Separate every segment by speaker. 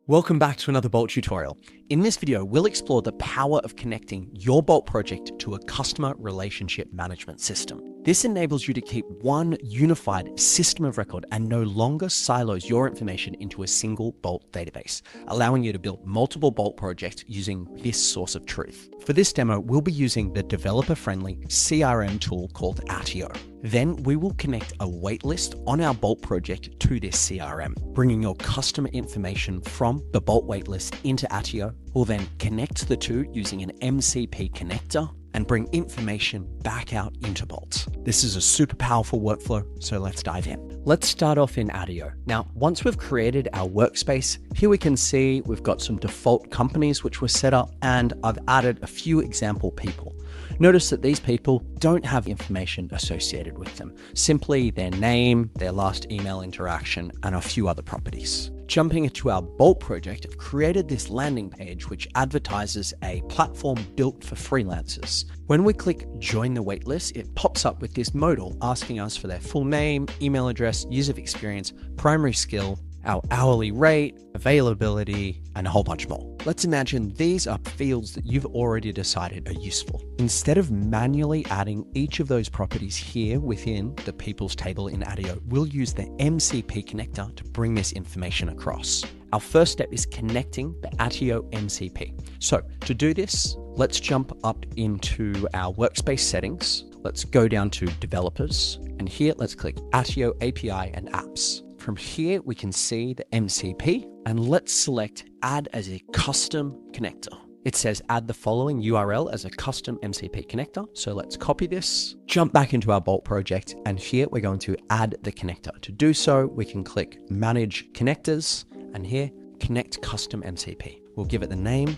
Speaker 1: Welcome back to another Bolt tutorial. In this video, we'll explore the power of connecting your Bolt project to a customer relationship management system. This enables you to keep one unified system of record and no longer silos your information into a single Bolt database, allowing you to build multiple Bolt projects using this source of truth. For this demo, we'll be using the developer-friendly CRM tool called Attio. Then we will connect a waitlist on our Bolt project to this CRM, bringing your customer information from the Bolt waitlist into Attio. We'll then connect the two using an MCP connector and bring information back out into Bolt. This is a super powerful workflow, so let's dive in. Let's start off in Attio. Now, once we've created our workspace, here we can see we've got some default companies which were set up, and I've added a few example people. Notice that these people don't have information associated with them, simply their name, their last email interaction, and a few other properties. Jumping into our Bolt project, I've created this landing page which advertises a platform built for freelancers. When we click join the waitlist, it pops up with this modal asking us for their full name, email address, years of experience, primary skill, our hourly rate, availability, and a whole bunch more. Let's imagine these are fields that you've already decided are useful. Instead of manually adding each of those properties here within the people's table in Attio, we'll use the MCP connector to bring this information across. Our first step is connecting the Attio MCP. So to do this, let's jump up into our workspace settings. Let's go down to developers, and here let's click Attio API and apps. From here, we can see the MCP, and let's select add as a custom connector. It says add the following URL as a custom MCP connector. So let's copy this, jump back into our Bolt project, and here we're going to add the connector. To do so, we can click manage connectors, and here connect custom MCP. We'll give it the name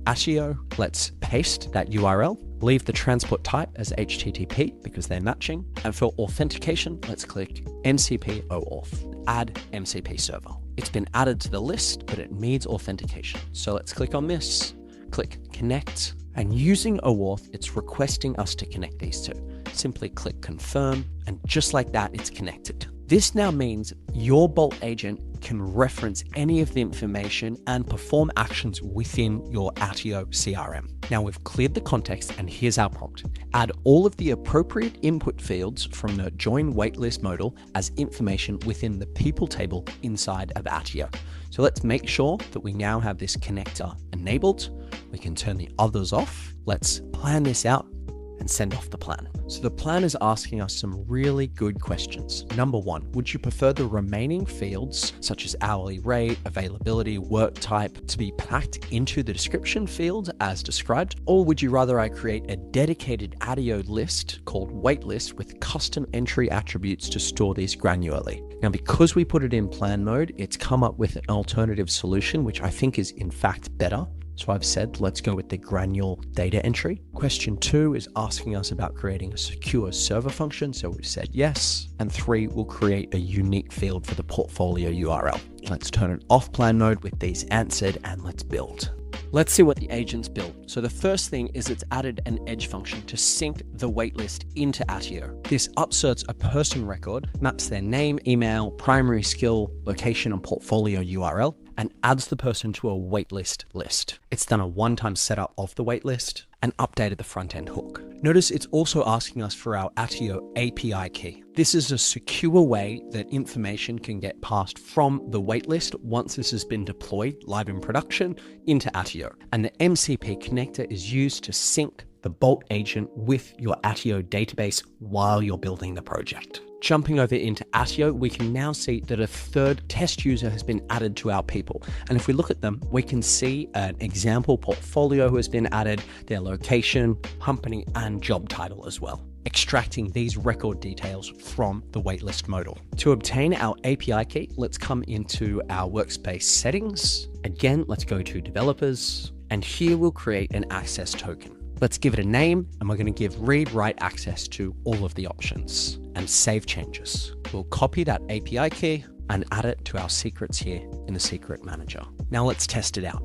Speaker 1: Attio. Let's paste that URL. Leave the transport type as HTTP because they're matching. And for authentication, let's click MCP OAuth. Add MCP server. It's been added to the list, but it needs authentication. So let's click on this, click connect, and using OAuth, it's requesting us to connect these two. Simply click confirm, and just like that, it's connected. This now means your Bolt agent can reference any of the information and perform actions within your Attio CRM. Now we've cleared the context, and here's our prompt. Add all of the appropriate input fields from the join waitlist modal as information within the people table inside of Attio. So let's make sure that we now have this connector enabled. We can turn the others off. Let's plan this out and send off the plan. So the plan is asking us some really good questions. Number one, would you prefer the remaining fields such as hourly rate, availability, work type to be packed into the description field as described? Or would you rather I create a dedicated Attio list called waitlist with custom entry attributes to store these granularly? Now, because we put it in plan mode, it's come up with an alternative solution, which I think is in fact better. So I've said, let's go with the granular data entry. Question 2 is asking us about creating a secure server function. So we've said yes. And 3 will create a unique field for the portfolio URL. Let's turn it off plan mode with these answered, and let's build. Let's see what the agent's built. So the first thing is it's added an edge function to sync the waitlist into Attio. This upserts a person record, maps their name, email, primary skill, location, and portfolio URL, and adds the person to a waitlist list. It's done a one-time setup of the waitlist and updated the front-end hook. Notice it's also asking us for our Attio API key. This is a secure way that information can get passed from the waitlist once this has been deployed live in production into Attio. And the MCP connector is used to sync the Bolt agent with your Attio database while you're building the project. Jumping over into Attio, we can now see that a third test user has been added to our people. And if we look at them, we can see an example portfolio who has been added, their location, company, and job title as well, extracting these record details from the waitlist modal. To obtain our API key, let's come into our workspace settings. Again, let's go to developers, and here we'll create an access token. Let's give it a name, and we're going to give read-write access to all of the options and save changes. We'll copy that API key and add it to our secrets here in the secret manager. Now let's test it out.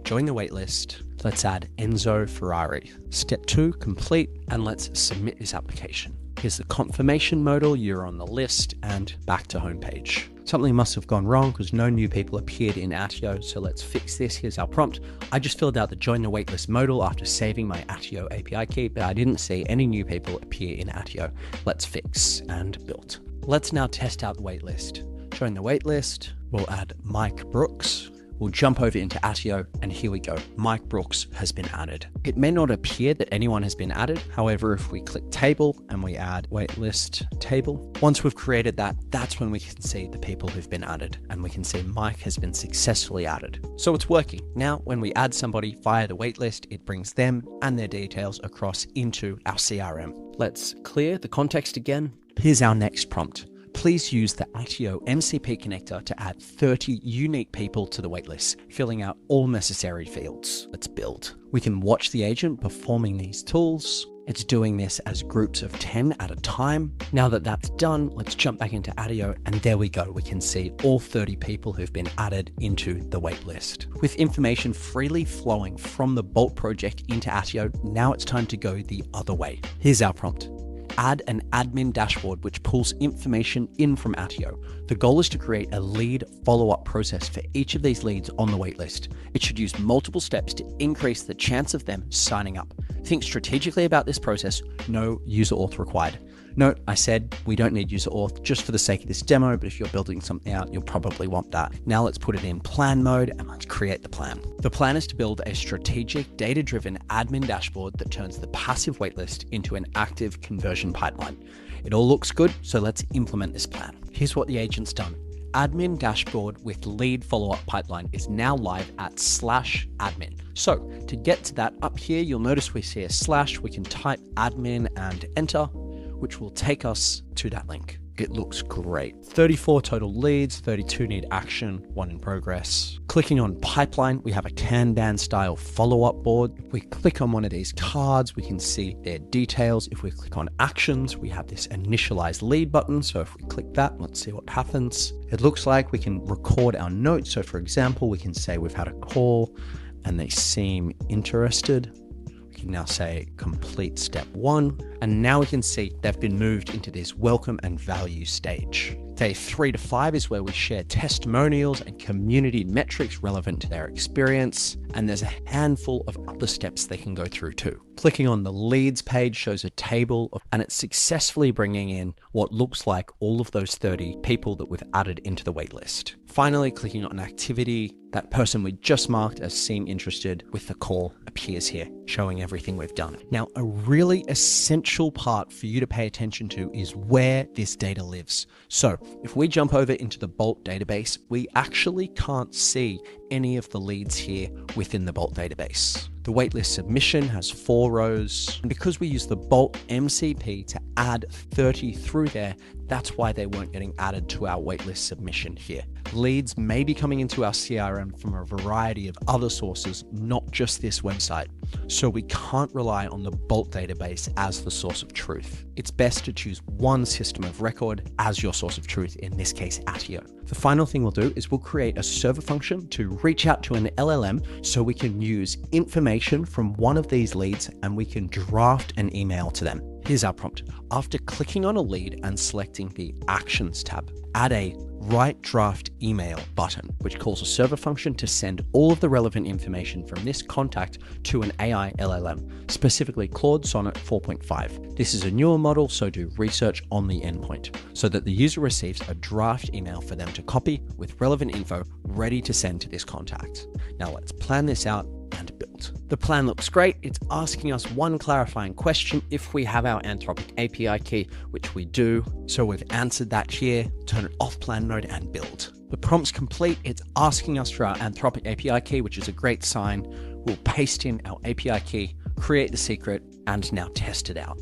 Speaker 1: Join the waitlist. Let's add Enzo Ferrari. Step 2 complete, and let's submit this application. Here's the confirmation modal, you're on the list, and back to homepage. Something must have gone wrong because no new people appeared in Attio, so let's fix this. Here's our prompt. I just filled out the join the waitlist modal after saving my Attio API key, but I didn't see any new people appear in Attio. Let's fix and build. Let's now test out the waitlist. Join the waitlist, we'll add Mike Brooks. We'll jump over into Attio, and here we go. Mike Brooks has been added. It may not appear that anyone has been added. However, if we click table and we add waitlist table, once we've created that, that's when we can see the people who've been added, and we can see Mike has been successfully added. So it's working. Now, when we add somebody via the waitlist, it brings them and their details across into our CRM. Let's clear the context again. Here's our next prompt. Please use the Attio MCP connector to add 30 unique people to the waitlist, filling out all necessary fields. Let's build. We can watch the agent performing these tools. It's doing this as groups of 10 at a time. Now that that's done, let's jump back into Attio, and there we go. We can see all 30 people who've been added into the waitlist. With information freely flowing from the Bolt project into Attio, now it's time to go the other way. Here's our prompt. Add an admin dashboard which pulls information in from Attio. The goal is to create a lead follow-up process for each of these leads on the waitlist. It should use multiple steps to increase the chance of them signing up. Think strategically about this process. No user auth required. Note, I said we don't need user auth just for the sake of this demo, but if you're building something out, you'll probably want that. Now let's put it in plan mode and let's create the plan. The plan is to build a strategic, data-driven admin dashboard that turns the passive waitlist into an active conversion pipeline. It all looks good, so let's implement this plan. Here's what the agent's done. Admin dashboard with lead follow-up pipeline is now live at /admin. So to get to that up here, you'll notice we see a slash. We can type admin and enter, which will take us to that link. It looks great. 34 total leads, 32 need action, 1 in progress. Clicking on pipeline, we have a Kanban style follow-up board. If we click on one of these cards, we can see their details. If we click on actions, we have this initialize lead button. So if we click that, let's see what happens. It looks like we can record our notes. So for example, we can say we've had a call and they seem interested. We can now say complete step 1, and now we can see they've been moved into this welcome and value stage. Day 3 to 5 is where we share testimonials and community metrics relevant to their experience, and there's a handful of other steps they can go through too. Clicking on the leads page shows a table and it's successfully bringing in what looks like all of those 30 people that we've added into the waitlist. Finally, clicking on activity, that person we just marked as seem interested with the call appears here, showing everything we've done. Now, a really essential part for you to pay attention to is where this data lives. So if we jump over into the Bolt database, we actually can't see any of the leads here within the Bolt database. The waitlist submission has 4 rows, and because we use the Bolt MCP to add 30 through there, that's why they weren't getting added to our waitlist submission here. Leads may be coming into our CRM from a variety of other sources, not just this website. So we can't rely on the Bolt database as the source of truth. It's best to choose one system of record as your source of truth, in this case, Attio. The final thing we'll do is we'll create a server function to reach out to an LLM so we can use information from one of these leads and we can draft an email to them. Here's our prompt. After clicking on a lead and selecting the Actions tab, add a Write Draft Email button, which calls a server function to send all of the relevant information from this contact to an AI LLM, specifically Claude Sonnet 4.5. This is a newer model, so do research on the endpoint, so that the user receives a draft email for them to copy with relevant info ready to send to this contact. Now let's plan this out and build. The plan looks great. It's asking us one clarifying question if we have our Anthropic API key, which we do. So we've answered that here. Turn it off plan mode and build. The prompt's complete. It's asking us for our Anthropic API key, which is a great sign. We'll paste in our API key, create the secret, and now test it out.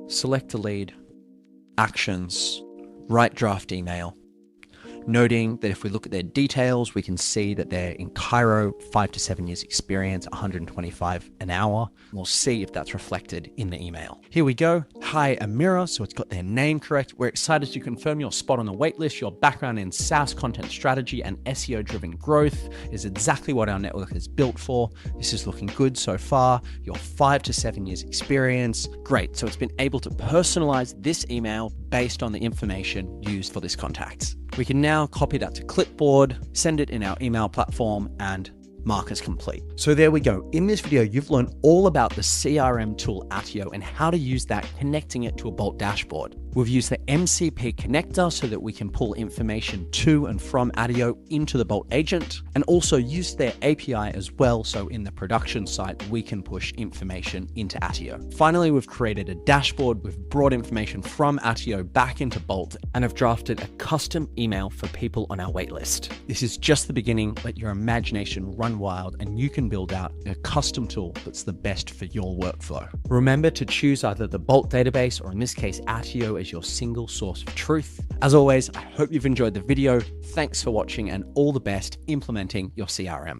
Speaker 1: Select the lead, actions, write draft email. noting that if we look at their details, we can see that they're in Cairo, 5 to 7 years experience, 125 an hour. We'll see if that's reflected in the email. Here we go. Hi, Amira. So it's got their name correct. We're excited to confirm your spot on the waitlist. Your background in SaaS content strategy and SEO-driven growth is exactly what our network is built for. This is looking good so far. Your 5 to 7 years experience. Great. So it's been able to personalize this email based on the information used for this contact. We can now copy that to clipboard, send it in our email platform, and mark as complete. So there we go. In this video, you've learned all about the CRM tool Attio and how to use that, connecting it to a Bolt dashboard. We've used the MCP connector so that we can pull information to and from Attio into the Bolt agent, and also used their API as well. So in the production site, we can push information into Attio. Finally, we've created a dashboard. We've brought information from Attio back into Bolt and have drafted a custom email for people on our waitlist. This is just the beginning. Let your imagination run wild and you can build out a custom tool that's the best for your workflow. Remember to choose either the Bolt database, or in this case, Attio, as your single source of truth. As always, I hope you've enjoyed the video. Thanks for watching and all the best implementing your CRM.